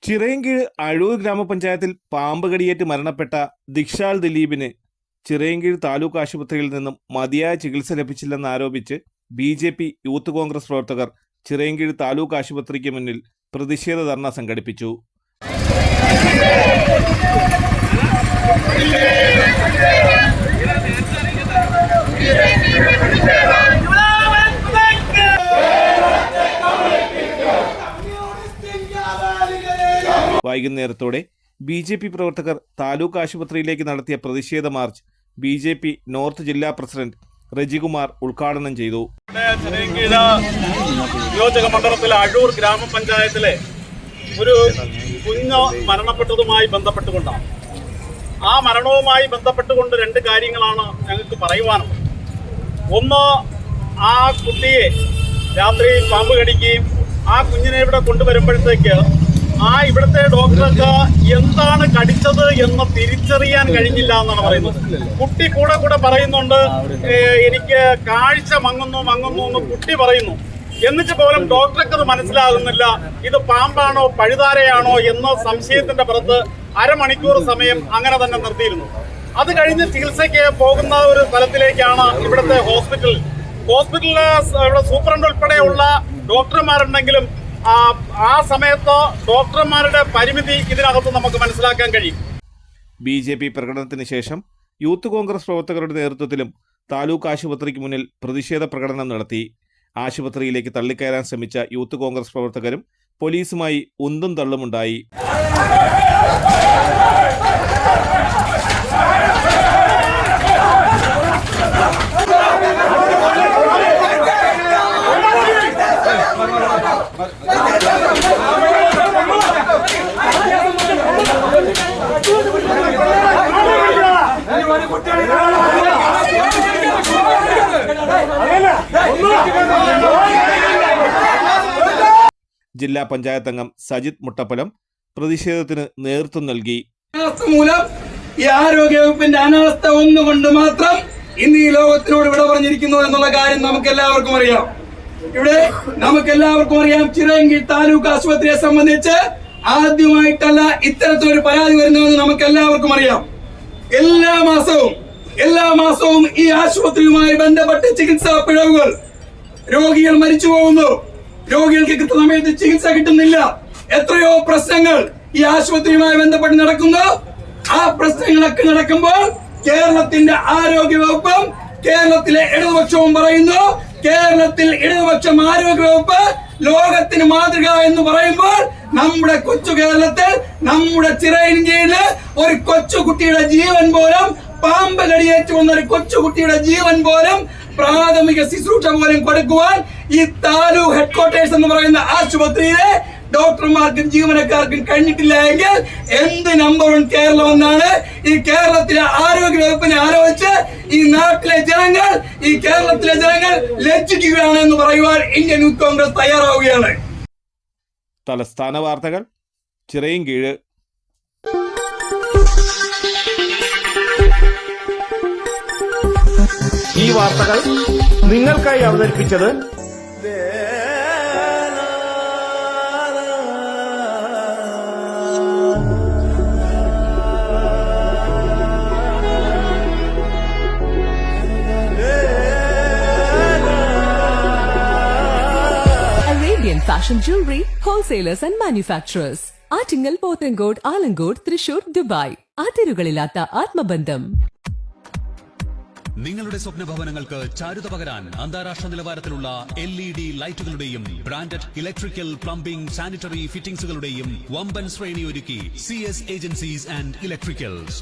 ചിറയൻകീഴ് അഴൂർ ഗ്രാമപഞ്ചായത്തിൽ പാമ്പ് കടിയേറ്റ് മരണപ്പെട്ട ദിക്ഷാൽ ദിലീപിന് ചിറയൻകീഴ് താലൂക്ക് ആശുപത്രിയിൽ നിന്നും മതിയായ ചികിത്സ ലഭിച്ചില്ലെന്നാരോപിച്ച് BJP യൂത്ത് കോൺഗ്രസ് പ്രവർത്തകർ ചിറയൻകീഴ് താലൂക്ക് ആശുപത്രിക്ക് മുന്നിൽ പ്രതിഷേധ ധർണ സംഘടിപ്പിച്ചു. വൈകുന്നേരത്തോടെ BJP പ്രവർത്തകർ താലൂക്ക് ആശുപത്രിയിലേക്ക് നടത്തിയ പ്രതിഷേധ മാർച്ച് BJP നോർത്ത് ജില്ലാ പ്രസിഡന്റ് റജികുമാർ ഉദ്ഘാടനം ചെയ്തു. നിയോജക മണ്ഡലത്തിലെ അഴൂർ ഗ്രാമപഞ്ചായത്തിലെ ഒരു കുഞ്ഞ് മരണപ്പെട്ടതുമായി ബന്ധപ്പെട്ടുകൊണ്ടാണ്. ആ മരണവുമായി ബന്ധപ്പെട്ടുകൊണ്ട് രണ്ട് കാര്യങ്ങളാണ് ഞങ്ങൾക്ക് പറയുവാനുള്ളത്. ഒന്ന്, ആ കുട്ടിയെ രാത്രി പാമ്പ് കടിക്കുകയും ആ കുഞ്ഞിനെ ഇവിടെ കൊണ്ടുവരുമ്പോഴത്തേക്ക് ഇവിടുത്തെ ഡോക്ടർക്ക് എന്താണ് കടിച്ചത് എന്ന് തിരിച്ചറിയാൻ കഴിഞ്ഞില്ല എന്നാണ് പറയുന്നത്. കുട്ടി കൂടെ പറയുന്നുണ്ട്, എനിക്ക് കാഴ്ച മങ്ങുന്നു എന്ന് കുട്ടി പറയുന്നു. എന്നിട്ട് പോലും ഡോക്ടർക്ക് അത് മനസ്സിലാകുന്നില്ല, ഇത് പാമ്പാണോ പഴുതാരയാണോ എന്ന സംശയത്തിന്റെ പുറത്ത് അരമണിക്കൂർ സമയം അങ്ങനെ തന്നെ നിർത്തിയിരുന്നു. അത് കഴിഞ്ഞ് ചികിത്സയ്ക്ക് പോകുന്ന ഒരു സ്ഥലത്തിലേക്കാണ് ഇവിടുത്തെ ഹോസ്പിറ്റലിലെ ഇവിടെ സൂപ്രണ്ട് ഉൾപ്പെടെയുള്ള ഡോക്ടർമാരുണ്ടെങ്കിലും ആ സമയത്ത് ഡോക്ടർമാരുടെ പരിമിതി ഇതിനകത്ത് നമുക്ക് മനസ്സിലാക്കാൻ കഴിയും. BJP പ്രകടനത്തിന് ശേഷം യൂത്ത് കോൺഗ്രസ് പ്രവർത്തകരുടെ നേതൃത്വത്തിലും താലൂക്ക് ആശുപത്രിക്ക് മുന്നിൽ പ്രതിഷേധ പ്രകടനം നടത്തി. ആശുപത്രിയിലേക്ക് തള്ളിക്കയറാൻ ശ്രമിച്ച യൂത്ത് കോൺഗ്രസ് പ്രവർത്തകരും പോലീസുമായി ഉന്തും തള്ളുമുണ്ടായി. ജില്ലാ പഞ്ചായത്ത് അംഗം സജിത് മുട്ടപ്പലം പ്രതിഷേധത്തിന് നേതൃത്വം നൽകി. മൂലം ഈ ആരോഗ്യവകുപ്പിന്റെ അനാസ്ഥ ഒന്നുകൊണ്ട് മാത്രം ഇന്ന് ഈ ലോകത്തിനോട് വിട പറഞ്ഞിരിക്കുന്നു എന്നുള്ള കാര്യം നമുക്കെല്ലാവർക്കും അറിയാം. ഇവിടെ നമുക്കെല്ലാവർക്കും അറിയാം, ചിറയൻകീഴ് താലൂക്ക് ആശുപത്രിയെ സംബന്ധിച്ച് ആദ്യമായിട്ടല്ല ഇത്തരത്തിലൊരു പരാതി വരുന്നതെന്ന് നമുക്കെല്ലാവർക്കും അറിയാം. എല്ലാ മാസവും ഈ ആശുപത്രിയുമായി ബന്ധപ്പെട്ട് ചികിത്സാ പിഴവുകൾ, രോഗികൾ മരിച്ചു പോകുന്നു, രോഗികൾക്ക് കൃത്യസമയത്ത് ചികിത്സ കിട്ടുന്നില്ല, എത്രയോ പ്രശ്നങ്ങൾ ഈ ആശുപത്രിയുമായി ബന്ധപ്പെട്ട് നടക്കുന്നു. ആ പ്രശ്നങ്ങളൊക്കെ നടക്കുമ്പോൾ കേരളത്തിന്റെ ആരോഗ്യ വകുപ്പും കേരളത്തിലെ ഇടതുപക്ഷവും പറയുന്നു, കേരളത്തിൽ ഇടതുപക്ഷം ആരോഗ്യ വകുപ്പ് ലോകത്തിന് മാതൃക എന്ന് പറയുമ്പോൾ നമ്മുടെ കൊച്ചു കേരളത്തിൽ, നമ്മുടെ ചിറയൻകീഴില് ഒരു കൊച്ചുകുട്ടിയുടെ ജീവൻ പോലും, പാമ്പ് കടിയേറ്റ് വന്ന ഒരു കൊച്ചുകുട്ടിയുടെ ജീവൻ പോലും, പ്രാഥമിക ശുശ്രൂഷ പോലും കൊടുക്കുവാൻ ഈ താലൂക്ക് ഹെഡ്ക്വാർട്ടേഴ്സ് എന്ന് പറയുന്ന ആശുപത്രിയിലെ ഡോക്ടർമാർക്കും ജീവനക്കാർക്കും കഴിഞ്ഞിട്ടില്ല എങ്കിൽ എന്ത് നമ്പർ 1 കേരളം എന്നാണ് ഈ കേരളത്തിലെ ആരോഗ്യ വകുപ്പിനെ ആലോചിച്ച് ഈ നാട്ടിലെ ജനങ്ങൾ, ഈ കേരളത്തിലെ ജനങ്ങൾ ലജ്ജിക്കുകയാണ് എന്ന് പറയുവാൻ ഇന്ത്യൻ യൂത്ത് കോൺഗ്രസ് തയ്യാറാവുകയാണ്. തലസ്ഥാന വാർത്തകൾ, ചിറയൻകീഴ്. ഈ വാർത്തകൾ നിങ്ങൾക്കായി അവതരിപ്പിച്ചത് Arabian Fashion Jewelry Wholesalers and Manufacturers. Attingal, Pothencode, Alamcode, Thrissur, Dubai. അതിരുകളില്ലാത്ത ആത്മബന്ധം. നിങ്ങളുടെ സ്വപ്ന ഭവനങ്ങൾക്ക് ചാരുത പകരാൻ അന്താരാഷ്ട്ര നിലവാരത്തിലുള്ള LED ലൈറ്റുകളുടെയും ബ്രാൻഡഡ് ഇലക്ട്രിക്കൽ, പ്ലംബിംഗ്, സാനിറ്ററി ഫിറ്റിംഗ്സുകളുടെയും വമ്പൻ ശ്രേണി ഒരുക്കി CS ഏജൻസീസ് ആൻഡ് ഇലക്ട്രിക്കൽസ്.